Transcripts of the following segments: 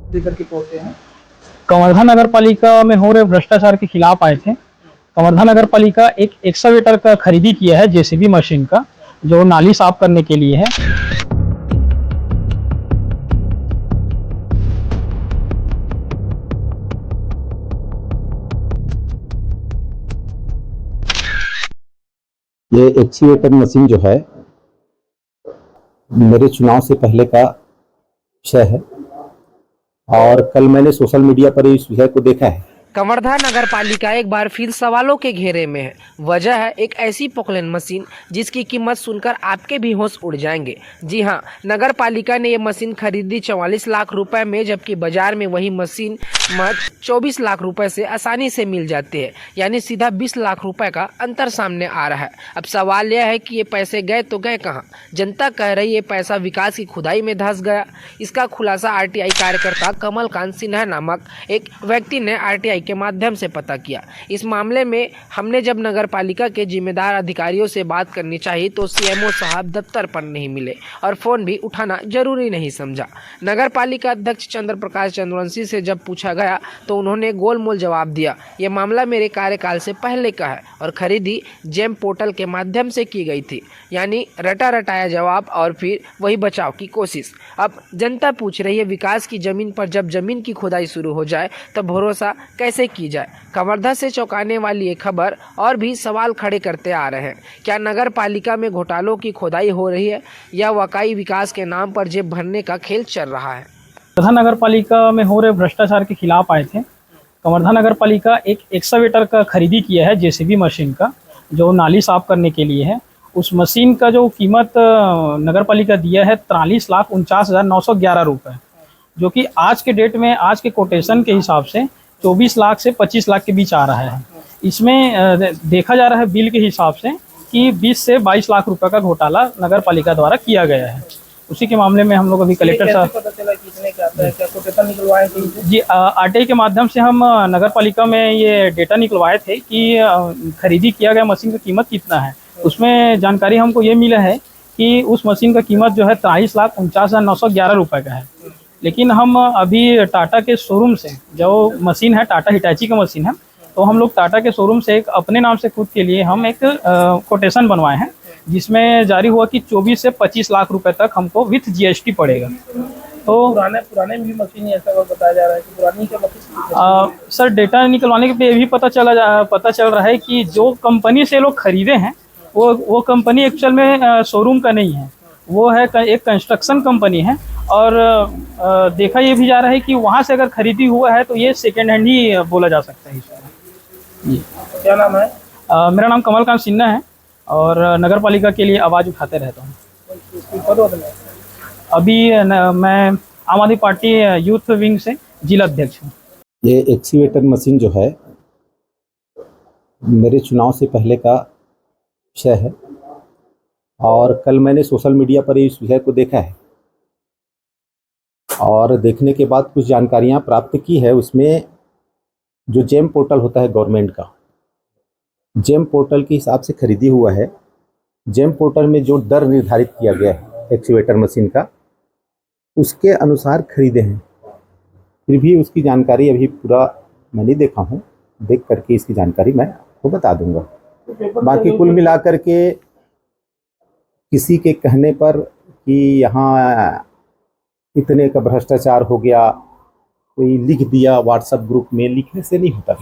लेकर के पहुंचे हैं। कवर्धा नगर पालिका में हो रहे भ्रष्टाचार के खिलाफ आए थे। कवर्धा नगर पालिका एक एक्सकवेटर का खरीदी किया है, जेसीबी मशीन का, जो नाली साफ करने के लिए है। ये एक्सीवेटर मशीन जो है मेरे चुनाव से पहले का विषय है और कल मैंने सोशल मीडिया पर इस विषय को देखा है। कवर्धा नगर पालिका एक बार फिर सवालों के घेरे में है। वजह है एक ऐसी पोकलेन मशीन जिसकी कीमत सुनकर आपके भी होश उड़ जाएंगे। जी हां, नगर पालिका ने ये मशीन खरीदी 44 लाख रुपए में, जबकि बाजार में वही मशीन 24 लाख रुपए से आसानी से मिल जाती है। यानी सीधा 20 लाख रुपए का अंतर सामने आ रहा है। अब सवाल यह है कि ये पैसे गए तो गए कहाँ? जनता कह रही है पैसा विकास की खुदाई में धंस गया। इसका खुलासा आरटीआई कार्यकर्ता कमलकांत सिन्हा नामक एक व्यक्ति ने आरटीआई के माध्यम से पता किया। इस मामले में हमने जब नगर पालिका के जिम्मेदार अधिकारियों से बात करनी चाहिए तो सीएमओ साहब दफ्तर पर नहीं मिले और फोन भी उठाना जरूरी नहीं समझा। नगर पालिका अध्यक्ष चंद्र प्रकाश चंद्रवंशी से जब पूछा गया तो उन्होंने गोलमोल जवाब दिया, ये मामला मेरे कार्यकाल से पहले का है और खरीदी जेम पोर्टल के माध्यम से की गई थी। यानी रटा रटाया जवाब और फिर वही बचाव की कोशिश। अब जनता पूछ रही है विकास की जमीन पर जब जमीन की खुदाई शुरू हो जाए तब भरोसा कैसे की जाए? कवर्धा से चौंकाने वाली ये खबर और भी सवाल खड़े करते आ रहे हैं। क्या नगर पालिका में घोटालों की खुदाई हो रही है या वाकई विकास के नाम पर जेब भरने का खेल चल रहा है? कवर्धा नगर पालिका में हो रहे भ्रष्टाचार के खिलाफ आए थे। कवर्धा नगर पालिका एक एक्सकवेटर का खरीदी किया है, जेसीबी मशीन का, जो नाली साफ करने के लिए है। उस मशीन का जो कीमत नगर पालिका दिया है 43,49,911 रुपये, जो कि आज के डेट में, आज के कोटेशन के हिसाब से 24 लाख से 25 लाख के बीच आ रहा है। इसमें देखा जा रहा है बिल के हिसाब से कि 20 से 22 लाख रुपए का घोटाला नगर पालिका द्वारा किया गया है। उसी के मामले में हम लोग अभी कलेक्टर साहब जी आरटीआई के माध्यम से हम नगर पालिका में ये डेटा निकलवाए थे कि खरीदी किया गया मशीन की कीमत कितना है। उसमें जानकारी हमको ये मिला है कि उस मशीन का कीमत जो है 43,49,911 रुपये का है। लेकिन हम अभी टाटा के शोरूम से, जो मशीन है टाटा हिटाची का मशीन है, तो हम लोग टाटा के शोरूम से एक अपने नाम से खुद के लिए हम एक कोटेशन बनवाए हैं, जिसमें जारी हुआ कि 24 से 25 लाख रुपए तक हमको विथ जीएसटी पड़ेगा। तो पुराने भी मशीन ऐसा बताया जा रहा है कि पुरानी क्या मशीन? सर, डेटा निकलवाने के पे भी पता चल रहा है कि जो कंपनी से लोग खरीदे हैं वो कंपनी एक्चुअल में शोरूम का नहीं है, वो है एक कंस्ट्रक्शन कंपनी है। और देखा ये भी जा रहा है कि वहाँ से अगर खरीदी हुआ है तो ये सेकेंड हैंड ही बोला जा सकता है। जी, क्या नाम है? मेरा नाम कमलकांत सिन्हा है और नगर पालिका के लिए आवाज़ उठाते रहता हूँ। अभी मैं आम आदमी पार्टी यूथ विंग से जिला अध्यक्ष हूँ। ये एक्सीवेटर मशीन जो है मेरे चुनाव से पहले का विषय है और कल मैंने सोशल मीडिया पर इस विषय को देखा है और देखने के बाद कुछ जानकारियां प्राप्त की है। उसमें जो जेम पोर्टल होता है गवर्नमेंट का, जेम पोर्टल के हिसाब से खरीदी हुआ है। जेम पोर्टल में जो दर निर्धारित किया गया है एक्सीवेटर मशीन का, उसके अनुसार खरीदे हैं। फिर भी उसकी जानकारी अभी पूरा मैं नहीं देखा हूँ, देख करके इसकी जानकारी मैं आपको बता दूंगा। बाकी कुल मिलाकर के किसी के कहने पर कि यहाँ इतने का भ्रष्टाचार हो गया, कोई लिख दिया व्हाट्सएप ग्रुप में, लिखने से नहीं होता।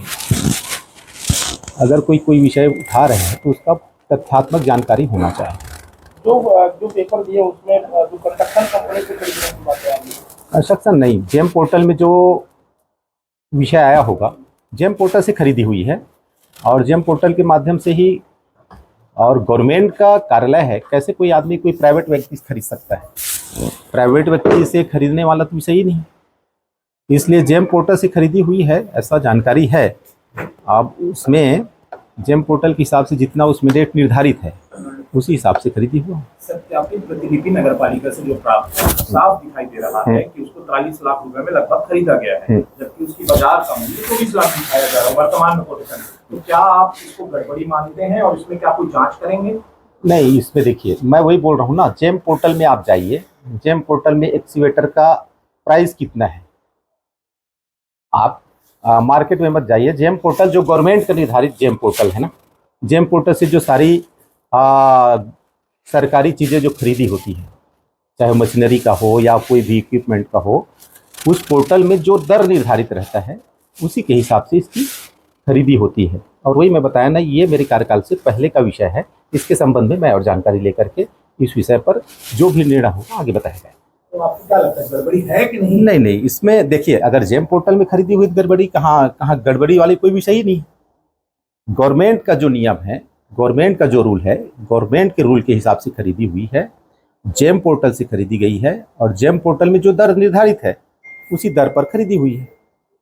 अगर कोई विषय उठा रहे हैं तो उसका तथ्यात्मक जानकारी होना चाहिए। जो पेपर दिए उसमें जो कंस्ट्रक्शन कंपनी से खरीदने की बात है, कंस्ट्रक्शन नहीं, जेम पोर्टल में जो विषय आया होगा जेम पोर्टल से खरीदी हुई है और जेम पोर्टल के माध्यम से ही, और गवर्नमेंट का कार्यालय है, कैसे कोई आदमी कोई प्राइवेट व्यक्ति खरीद सकता है? प्राइवेट व्यक्ति से खरीदने वाला तो सही नहीं, इसलिए जेम पोर्टल से खरीदी हुई है, ऐसा जानकारी है। अब उसमें जेम पोर्टल के हिसाब से जितना उसमें रेट निर्धारित है उसी हिसाब से खरीदी हुआ। सत्यापित प्रतिलिपि नगर पालिका से जो प्राप्त है साफ दिखाई दे रहा है कि उसको 43 लाख रुपए में लगभग खरीदा गया है, जबकि उसकी बाजार का मूल्य 24 लाख दिखाया जा रहा है वर्तमान में कोटेशन। तो क्या आप इसको गड़बड़ी मानते हैं और इसमें क्या कोई जांच करेंगे? नहीं, इसमें देखिए मैं वही बोल रहा हूँ ना, जेम पोर्टल में आप जाइए, जेम पोर्टल में एक्सीवेटर का प्राइस कितना है आप मार्केट में मत जाइए। जेम पोर्टल जो गवर्नमेंट का निर्धारित जेम पोर्टल है ना, जेम पोर्टल से जो सारी सरकारी चीज़ें जो खरीदी होती है, चाहे मशीनरी का हो या कोई भी इक्विपमेंट का हो, उस पोर्टल में जो दर निर्धारित रहता है उसी के हिसाब से इसकी खरीदी होती है। और वही मैं बताया ना, ये मेरे कार्यकाल से पहले का विषय है। इसके संबंध में मैं और जानकारी लेकर के इस विषय पर जो भी निर्णय होगा आगे बताया जाएगा। तो आपको क्या लगता है, गड़बड़ी है कि नहीं? नहीं नहीं, इसमें देखिए, अगर जेम पोर्टल में खरीदी हुई गड़बड़ी, कहाँ गड़बड़ी वाली कोई विषय ही नहीं है। गवर्नमेंट का जो नियम है, गवर्नमेंट का जो रूल है, गवर्नमेंट के रूल के हिसाब से खरीदी हुई है, जेम पोर्टल से खरीदी गई है और जेम पोर्टल में जो दर निर्धारित है उसी दर पर खरीदी हुई है।